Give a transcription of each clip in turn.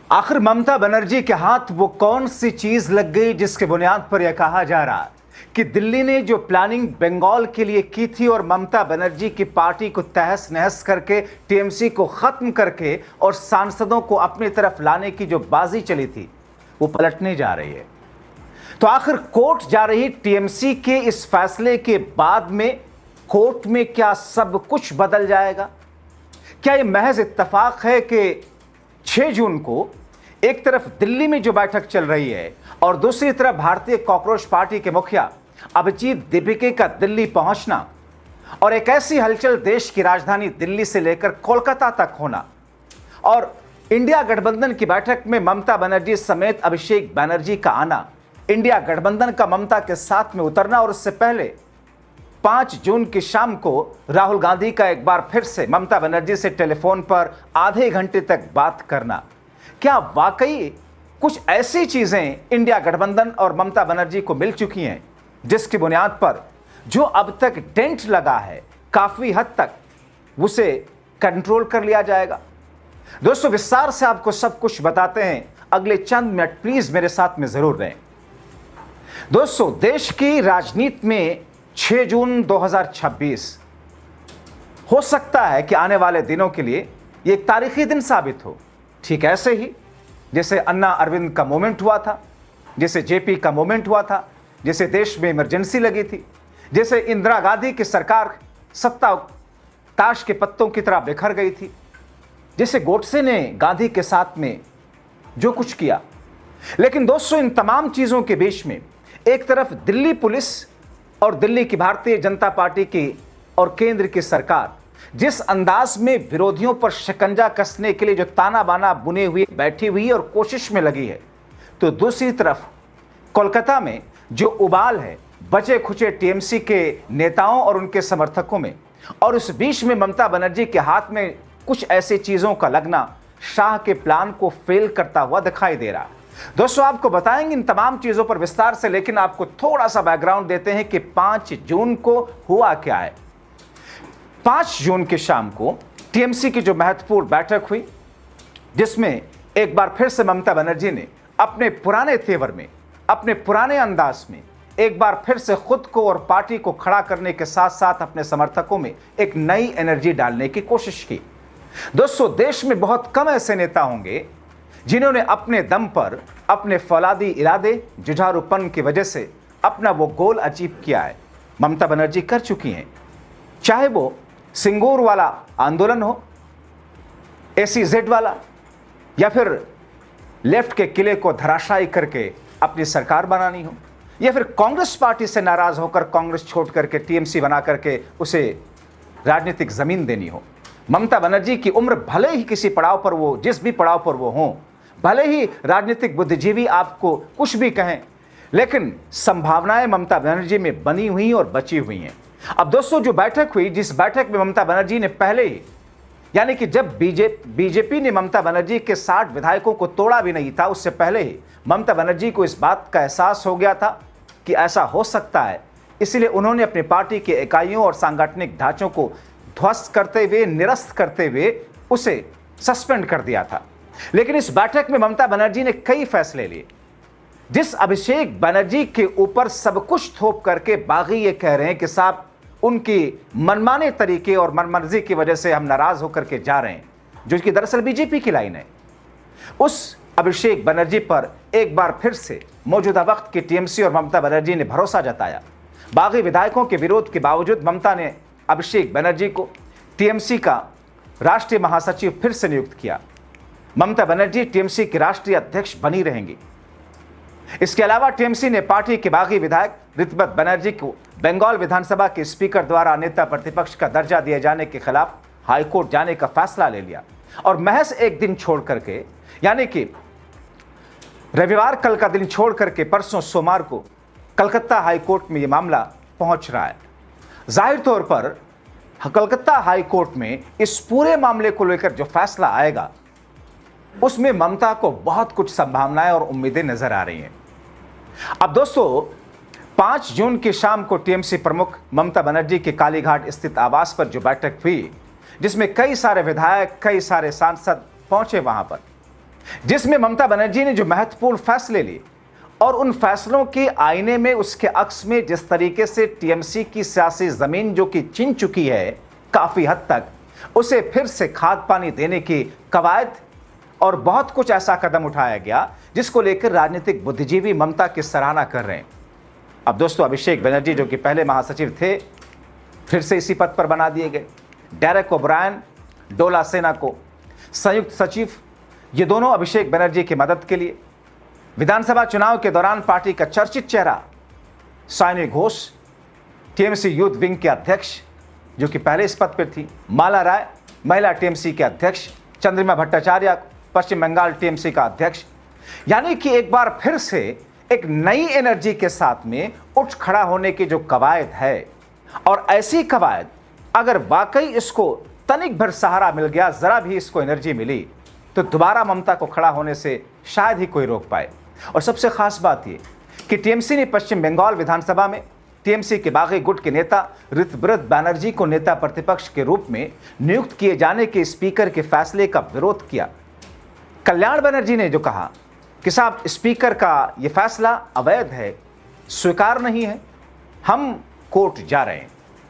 आखिर ममता बनर्जी के हाथ वो कौन सी चीज लग गई जिसके बुनियाद पर यह कहा जा रहा है कि दिल्ली ने जो प्लानिंग बंगाल के लिए की थी और ममता बनर्जी की पार्टी को तहस नहस करके टीएमसी को खत्म करके और सांसदों को अपनी तरफ लाने की जो बाजी चली थी वो पलटने जा रही है। तो आखिर कोर्ट जा रही टीएमसी के इस फैसले के बाद में कोर्ट में क्या सब कुछ बदल जाएगा? क्या यह महज इत्तेफाक है कि 6 जून को एक तरफ दिल्ली में जो बैठक चल रही है और दूसरी तरफ भारतीय कॉकरोच पार्टी के मुखिया अभिजीत दीपिके का दिल्ली पहुंचना और एक ऐसी हलचल देश की राजधानी दिल्ली से लेकर कोलकाता तक होना और इंडिया गठबंधन की बैठक में ममता बनर्जी समेत अभिषेक बनर्जी का आना, इंडिया गठबंधन का ममता के साथ में उतरना और उससे पहले 5 जून की शाम को राहुल गांधी का एक बार फिर से ममता बनर्जी से टेलीफोन पर आधे घंटे तक बात करना, क्या वाकई कुछ ऐसी चीजें इंडिया गठबंधन और ममता बनर्जी को मिल चुकी हैं जिसकी बुनियाद पर जो अब तक डेंट लगा है काफी हद तक उसे कंट्रोल कर लिया जाएगा? दोस्तों, विस्तार से आपको सब कुछ बताते हैं, अगले चंद मिनट प्लीज मेरे साथ में जरूर रहें। दोस्तों, देश की राजनीति में 6 जून 2026 हो सकता है कि आने वाले दिनों के लिए यह एक तारीखी दिन साबित हो। ठीक ऐसे ही जैसे अन्ना अरविंद का मूवमेंट हुआ था, जैसे जेपी का मूवमेंट हुआ था, जैसे देश में इमरजेंसी लगी थी, जैसे इंदिरा गांधी की सरकार सत्ता ताश के पत्तों की तरह बिखर गई थी, जैसे गोडसे ने गांधी के साथ में जो कुछ किया। लेकिन दोस्तों, इन तमाम चीजों के बीच में एक तरफ दिल्ली पुलिस और दिल्ली की भारतीय जनता पार्टी की और केंद्र की सरकार जिस अंदाज में विरोधियों पर शिकंजा कसने के लिए जो ताना बाना बुने हुए बैठी हुई और कोशिश में लगी है, तो दूसरी तरफ कोलकाता में जो उबाल है बचे खुचे टीएमसी के नेताओं और उनके समर्थकों में, और उस बीच में ममता बनर्जी के हाथ में कुछ ऐसी चीजों का लगना शाह के प्लान को फेल करता हुआ दिखाई दे रहा है। दोस्तों, आपको बताएंगे इन तमाम चीजों पर विस्तार से, लेकिन आपको थोड़ा सा बैकग्राउंड देते हैं कि 5 जून को हुआ क्या है। 5 जून की शाम को टीएमसी की जो महत्वपूर्ण बैठक हुई, जिसमें एक बार फिर से ममता बनर्जी ने अपने पुराने तेवर में, अपने पुराने अंदाज में एक बार फिर से खुद को और पार्टी को खड़ा करने के साथ साथ अपने समर्थकों में एक नई एनर्जी डालने की कोशिश की। दोस्तों, देश में बहुत कम ऐसे नेता होंगे जिन्होंने अपने दम पर, अपने फौलादी इरादे, जुझारूपन की वजह से अपना वो गोल अचीव किया है। ममता बनर्जी कर चुकी हैं, चाहे वो सिंगूर वाला आंदोलन हो, एसीजेड वाला, या फिर लेफ्ट के किले को धराशायी करके अपनी सरकार बनानी हो, या फिर कांग्रेस पार्टी से नाराज होकर कांग्रेस छोड़ करके टीएमसी बना करके उसे राजनीतिक जमीन देनी हो। ममता बनर्जी की उम्र भले ही किसी पड़ाव पर वो, जिस भी पड़ाव पर वो हों, भले ही राजनीतिक बुद्धिजीवी आपको कुछ भी कहें, लेकिन संभावनाएं ममता बनर्जी में बनी हुई और बची हुई हैं। अब दोस्तों, जो बैठक हुई, जिस बैठक में ममता बनर्जी ने पहले ही, यानी कि जब बीजेपी ने ममता बनर्जी के 60 विधायकों को तोड़ा भी नहीं था, उससे पहले ही ममता बनर्जी को इस बात का एहसास हो गया था कि ऐसा हो सकता है, इसलिए उन्होंने अपनी पार्टी के इकाइयों और सांगठनिक ढांचों को ध्वस्त करते हुए, निरस्त करते हुए उसे सस्पेंड कर दिया था। लेकिन इस बैठक में ममता बनर्जी ने कई फैसले लिए, जिस अभिषेक बनर्जी के ऊपर सब कुछ थोप करके बागी ये कह रहे हैं कि साहब उनकी मनमाने तरीके और मनमर्जी की वजह से हम नाराज होकर के जा रहे हैं, जो कि दरअसल बीजेपी की लाइन है। उस अभिषेक बनर्जी पर एक बार फिर से मौजूदा वक्त की टीएमसी और ममता बनर्जी ने भरोसा जताया। बागी विधायकों के विरोध के बावजूद ममता ने अभिषेक बनर्जी को टीएमसी का राष्ट्रीय महासचिव फिर से नियुक्त किया। ममता बनर्जी टीएमसी की राष्ट्रीय अध्यक्ष बनी रहेंगी। इसके अलावा टीएमसी ने पार्टी के बागी विधायक ऋतुपत बनर्जी को बंगाल विधानसभा के स्पीकर द्वारा नेता प्रतिपक्ष का दर्जा दिए जाने के खिलाफ हाईकोर्ट जाने का फैसला ले लिया और महज एक दिन छोड़ करके, यानी कि रविवार कल का दिन छोड़ करके परसों सोमवार को कलकत्ता हाईकोर्ट में यह मामला पहुंच रहा है। जाहिर तौर पर कलकत्ता हाईकोर्ट में इस पूरे मामले को लेकर जो फैसला आएगा, उसमें ममता को बहुत कुछ संभावनाएं और उम्मीदें नजर आ रही हैं। अब दोस्तों, 5 जून की शाम को टीएमसी प्रमुख ममता बनर्जी के कालीघाट स्थित आवास पर जो बैठक हुई, जिसमें कई सारे विधायक, कई सारे सांसद पहुंचे वहां पर, जिसमें ममता बनर्जी ने जो महत्वपूर्ण फैसले लिए और उन फैसलों के आईने में उसके अक्स में जिस तरीके से टीएमसी की सियासी जमीन जो कि छिन चुकी है काफी हद तक उसे फिर से खाद पानी देने की कवायद और बहुत कुछ ऐसा कदम उठाया गया जिसको लेकर राजनीतिक बुद्धिजीवी ममता की सराहना कर रहे हैं। अब दोस्तों, अभिषेक बनर्जी जो कि पहले महासचिव थे फिर से इसी पद पर बना दिए गए। डेरेक ओब्रायन, डोला सेना को संयुक्त सचिव, ये दोनों अभिषेक बनर्जी की मदद के लिए। विधानसभा चुनाव के दौरान पार्टी का चर्चित चेहरा Saayoni Ghosh, TMC youth wing के अध्यक्ष जो कि पहले इस पद पर थी। माला राय, महिला टीएमसी के अध्यक्ष। चंद्रिमा भट्टाचार्य, पश्चिम बंगाल टीएमसी का अध्यक्ष। यानी कि एक बार फिर से एक नई एनर्जी के साथ में उठ खड़ा होने की जो कवायद है, और ऐसी कवायद अगर वाकई इसको तनिक भर सहारा मिल गया, जरा भी इसको एनर्जी मिली, तो दोबारा ममता को खड़ा होने से शायद ही कोई रोक पाए। और सबसे खास बात यह कि टीएमसी ने पश्चिम बंगाल विधानसभा में टीएमसी के बागी गुट के नेता ऋतुव्रत बैनर्जी को नेता प्रतिपक्ष के रूप में नियुक्त किए जाने के स्पीकर के फैसले का विरोध किया। कल्याण बनर्जी ने जो कहा कि साहब स्पीकर का यह फैसला अवैध है, स्वीकार नहीं है, हम कोर्ट जा रहे हैं।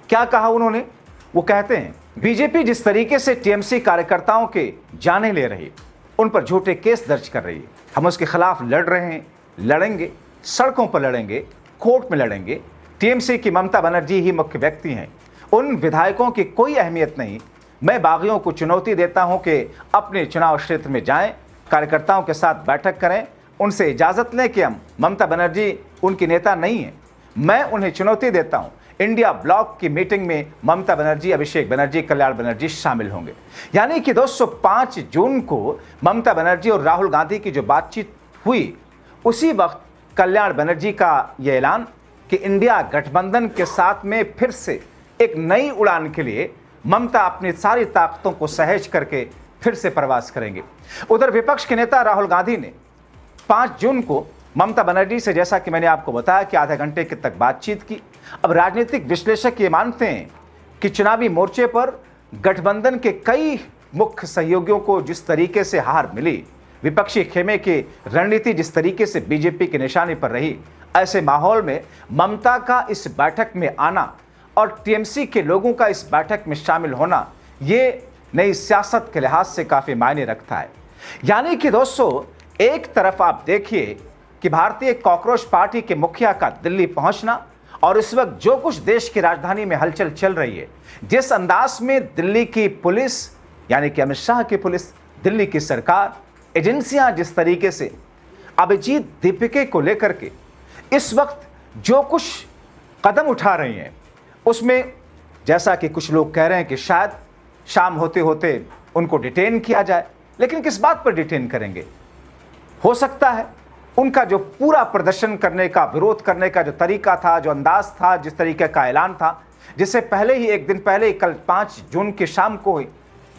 क्या कहा उन्होंने? वो कहते हैं बीजेपी जिस तरीके से टीएमसी कार्यकर्ताओं के जाने ले रही, उन पर झूठे केस दर्ज कर रही है, हम उसके खिलाफ लड़ रहे हैं, लड़ेंगे, सड़कों पर लड़ेंगे, कोर्ट में लड़ेंगे। टीएमसी की ममता बनर्जी ही मुख्य व्यक्ति हैं, उन विधायकों की कोई अहमियत नहीं। मैं बागियों को चुनौती देता हूं कि अपने चुनाव क्षेत्र में जाएं, कार्यकर्ताओं के साथ बैठक करें, उनसे इजाजत लें कि हम ममता बनर्जी उनकी नेता नहीं है। मैं उन्हें चुनौती देता हूं, इंडिया ब्लॉक की मीटिंग में ममता बनर्जी, अभिषेक बनर्जी, कल्याण बनर्जी शामिल होंगे। यानी कि दोस्तों 5 जून को ममता बनर्जी और राहुल गांधी की जो बातचीत हुई, उसी वक्त कल्याण बनर्जी का यह ऐलान कि इंडिया गठबंधन के साथ में फिर से एक नई उड़ान के लिए ममता अपनी सारी ताकतों को सहेज करके फिर से प्रवास करेंगे। उधर विपक्ष के नेता राहुल गांधी ने 5 जून को ममता बनर्जी से, जैसा कि मैंने आपको बताया, कि आधे घंटे तक बातचीत की। अब राजनीतिक विश्लेषक ये मानते हैं कि चुनावी मोर्चे पर गठबंधन के कई मुख्य सहयोगियों को जिस तरीके से हार मिली, विपक्षी खेमे की रणनीति जिस तरीके से बीजेपी की निशानी पर रही, ऐसे माहौल में ममता का इस बैठक में आना और टीएमसी के लोगों का इस बैठक में शामिल होना, ये नई सियासत के लिहाज से काफी मायने रखता है। यानी कि दोस्तों, एक तरफ आप देखिए कि भारतीय कॉकरोच पार्टी के मुखिया का दिल्ली पहुंचना, और इस वक्त जो कुछ देश की राजधानी में हलचल चल रही है, जिस अंदाज में दिल्ली की पुलिस, यानी कि अमित शाह की पुलिस, दिल्ली की सरकार, एजेंसियां जिस तरीके से अभिजीत दीपिके को लेकर के इस वक्त जो कुछ कदम उठा रही हैं, उसमें जैसा कि कुछ लोग कह रहे हैं कि शायद शाम होते होते उनको डिटेन किया जाए। लेकिन किस बात पर डिटेन करेंगे? हो सकता है उनका जो पूरा प्रदर्शन करने का, विरोध करने का जो तरीका था, जो अंदाज था, जिस तरीके का ऐलान था, जिससे पहले ही एक दिन पहले, कल 5 जून की शाम को ही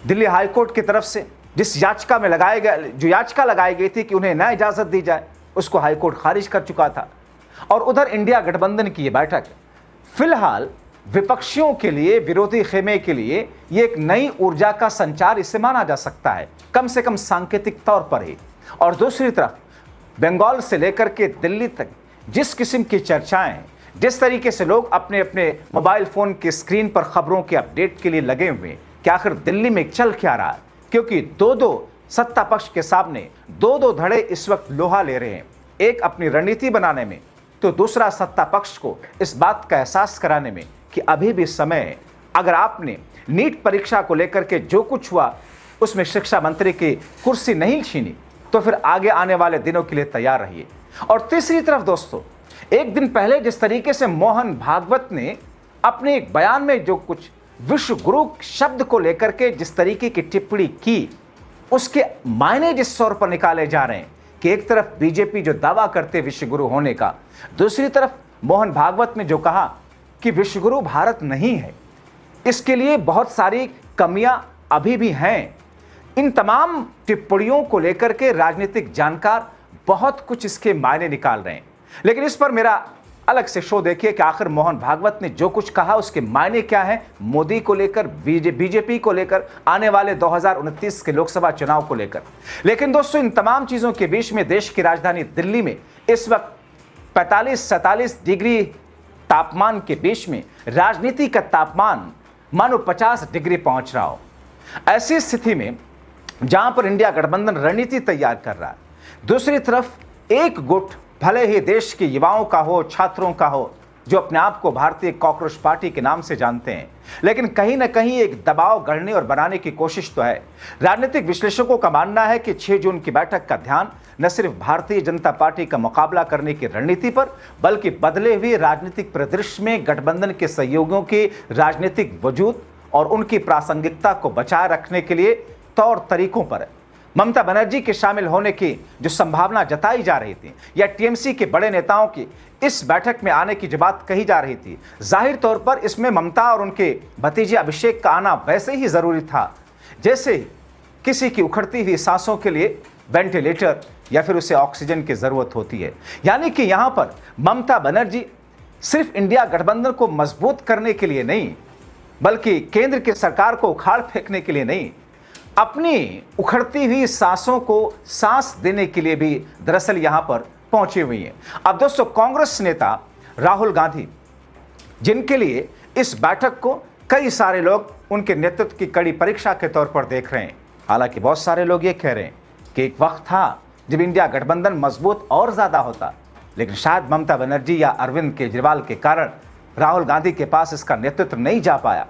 दिल्ली हाईकोर्ट की तरफ से जिस याचिका में याचिका लगाई गई थी कि उन्हें न इजाजत दी जाए, उसको हाईकोर्ट खारिज कर चुका था। और उधर इंडिया गठबंधन की ये बैठक फिलहाल विपक्षियों के लिए, विरोधी खेमे के लिए ये एक नई ऊर्जा का संचार इसे माना जा सकता है, कम से कम सांकेतिक तौर पर ही। और दूसरी तरफ बंगाल से लेकर के दिल्ली तक जिस किस्म की चर्चाएं, जिस तरीके से लोग अपने अपने मोबाइल फोन की स्क्रीन पर खबरों के अपडेट के लिए लगे हुए कि आखिर दिल्ली में चल क्या रहा है, क्योंकि दो सत्ता पक्ष के सामने दो धड़े इस वक्त लोहा ले रहे हैं, एक अपनी रणनीति बनाने में, तो दूसरा सत्ता पक्ष को इस बात का एहसास कराने में कि अभी भी समय है। अगर आपने नीट परीक्षा को लेकर के जो कुछ हुआ उसमें शिक्षा मंत्री की कुर्सी नहीं छीनी, तो फिर आगे आने वाले दिनों के लिए तैयार रहिए। और तीसरी तरफ दोस्तों, एक दिन पहले जिस तरीके से मोहन भागवत ने अपने एक बयान में जो कुछ विश्व गुरु शब्द को लेकर के जिस तरीके की टिप्पणी की, उसके मायने जिस तौर पर निकाले जा रहे हैं कि एक तरफ बीजेपी जो दावा करते विश्व गुरु होने का, दूसरी तरफ मोहन भागवत ने जो कहा कि विश्व गुरु भारत नहीं है, इसके लिए बहुत सारी कमियां अभी भी हैं। इन तमाम टिप्पणियों को लेकर के राजनीतिक जानकार बहुत कुछ इसके मायने निकाल रहे हैं। लेकिन इस पर मेरा अलग से शो देखिए कि आखिर मोहन भागवत ने जो कुछ कहा उसके मायने क्या है मोदी को लेकर, बीजेपी को लेकर, आने वाले 2029 के लोकसभा चुनाव को लेकर। लेकिन दोस्तों, इन तमाम चीजों के बीच में देश की राजधानी दिल्ली में इस वक्त 45-47 डिग्री तापमान के बीच में राजनीति का तापमान मानो 50 डिग्री पहुंच रहा हो। ऐसी स्थिति में जहां पर इंडिया गठबंधन रणनीति तैयार कर रहा है, दूसरी तरफ एक गुट भले ही देश के युवाओं का हो, छात्रों का हो, जो अपने आप को भारतीय कॉकरोच पार्टी के नाम से जानते हैं, लेकिन कहीं ना कहीं एक दबाव गढ़ने और बनाने की कोशिश तो है। राजनीतिक विश्लेषकों का मानना है कि 6 जून की बैठक का ध्यान न सिर्फ भारतीय जनता पार्टी का मुकाबला करने की रणनीति पर, बल्कि बदले हुए राजनीतिक परिदृश्य में गठबंधन के सहयोगियों के राजनीतिक वजूद और उनकी प्रासंगिकता को बचाए रखने के लिए तौर तरीकों पर है। ममता बनर्जी के शामिल होने की जो संभावना जताई जा रही थी, या टीएमसी के बड़े नेताओं की इस बैठक में आने की जो बात कही जा रही थी, जाहिर तौर पर इसमें ममता और उनके भतीजे अभिषेक का आना वैसे ही जरूरी था जैसे किसी की उखड़ती हुई सांसों के लिए वेंटिलेटर या फिर उसे ऑक्सीजन की जरूरत होती है। यानी कि यहां पर ममता बनर्जी सिर्फ इंडिया गठबंधन को मजबूत करने के लिए नहीं, बल्कि केंद्र की सरकार को उखाड़ फेंकने के लिए नहीं, अपनी उखड़ती हुई सांसों को सांस देने के लिए भी दरअसल यहां पर पहुंची हुई हैं। अब दोस्तों, कांग्रेस नेता राहुल गांधी, जिनके लिए इस बैठक को कई सारे लोग उनके नेतृत्व की कड़ी परीक्षा के तौर पर देख रहे हैं। हालांकि बहुत सारे लोग ये कह रहे हैं कि एक वक्त था जब इंडिया गठबंधन मजबूत और ज्यादा होता, लेकिन शायद ममता बनर्जी या अरविंद केजरीवाल के कारण राहुल गांधी के पास इसका नेतृत्व नहीं जा पाया।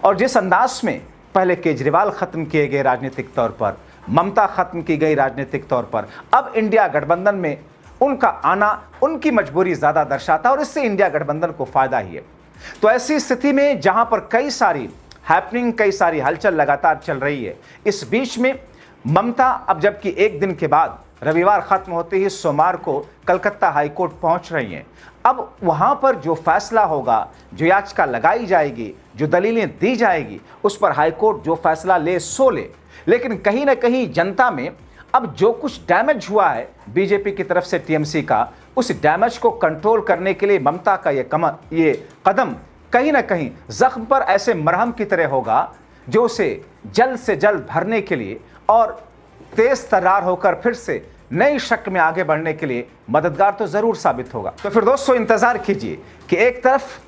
और जिस अंदाज में पहले केजरीवाल खत्म किए गए राजनीतिक तौर पर, ममता खत्म की गई राजनीतिक तौर पर, अब इंडिया गठबंधन में उनका आना उनकी मजबूरी ज्यादा दर्शाता और इससे इंडिया गठबंधन को फायदा ही है। तो ऐसी स्थिति में जहां पर कई सारी हैपनिंग, कई सारी हलचल लगातार चल रही है, इस बीच में ममता अब जबकि एक दिन के बाद रविवार खत्म होते ही सोमवार को कलकत्ता हाईकोर्ट पहुंच रही हैं। अब वहां पर जो फैसला होगा, जो याचिका लगाई जाएगी, जो दलीलें दी जाएगी, उस पर हाईकोर्ट जो फैसला ले सो ले। लेकिन कहीं ना कहीं जनता में अब जो कुछ डैमेज हुआ है बीजेपी की तरफ से टीएमसी का, उस डैमेज को कंट्रोल करने के लिए ममता का ये कदम कहीं ना कहीं जख्म पर ऐसे मरहम की तरह होगा जो उसे जल्द से जल्द भरने के लिए और तेज तर्रार होकर फिर से नई शक्ल में आगे बढ़ने के लिए मददगार तो जरूर साबित होगा। तो फिर दोस्तों, इंतजार कीजिए कि एक तरफ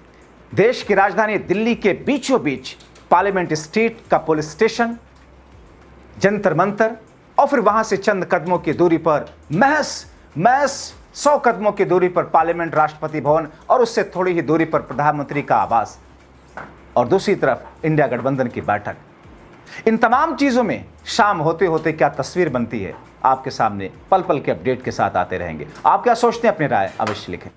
देश की राजधानी दिल्ली के बीचों बीच पार्लियामेंट स्ट्रीट का पुलिस स्टेशन, जंतर मंतर, और फिर वहां से चंद कदमों की दूरी पर, महज 100 कदमों की दूरी पर पार्लियामेंट, राष्ट्रपति भवन, और उससे थोड़ी ही दूरी पर प्रधानमंत्री का आवास, और दूसरी तरफ इंडिया गठबंधन की बैठक। इन तमाम चीजों में शाम होते होते क्या तस्वीर बनती है, आपके सामने पल पल के अपडेट के साथ आते रहेंगे। आप क्या सोचते हैं, अपनी राय अवश्य लिखें।